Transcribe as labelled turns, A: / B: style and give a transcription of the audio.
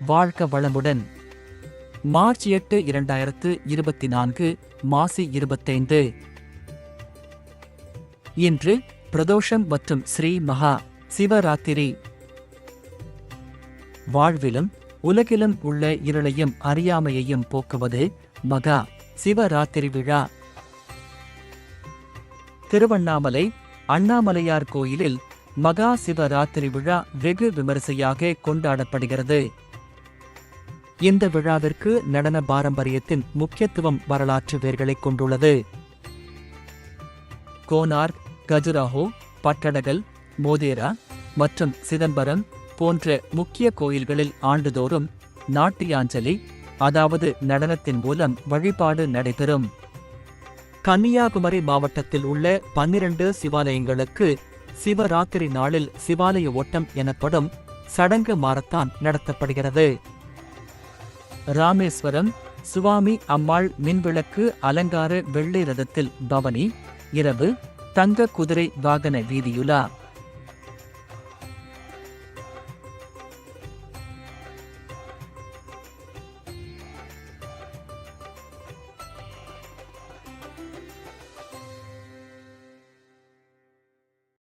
A: வாழ்க வளமுடன். மார்ச் 8, 2024, மாசி 25. இன்று பிரதோஷம் மற்றும் ஸ்ரீ மகா சிவராத்திரி. வாழ்விலும் உலகிலும் உள்ள இருளையும் அறியாமையையும் போக்குவது மகா சிவராத்திரி விழா. திருவண்ணாமலை அண்ணாமலையார் கோயிலில் மகா சிவராத்திரி விழா வெகு விமரிசையாக கொண்டாடப்படுகிறது. இந்த விழாவிற்கு நடன பாரம்பரியத்தின் முக்கியத்துவம் வரலாற்று வேர்களைக் கொண்டுள்ளது. கோனார்க், கஜுராஹோ, பட்டடகல், மோதேரா மற்றும் சிதம்பரம் போன்ற முக்கிய கோயில்களில் ஆண்டுதோறும் நாட்டியாஞ்சலி, அதாவது நடனத்தின் மூலம் வழிபாடு நடைபெறும். கன்னியாகுமரி மாவட்டத்தில் உள்ள 12 சிவாலயங்களுக்கு சிவராத்திரி நாளில் சிவாலய ஓட்டம் எனப்படும் சடங்கு மாரத்தான் நடத்தப்படுகிறது. ராமேஸ்வரம் சுவாமி அம்மாள் மின்விளக்கு அலங்கார வெள்ளை ரதத்தில் பவனி, இரவு தங்க குதிரை வாகன வீதியுலா.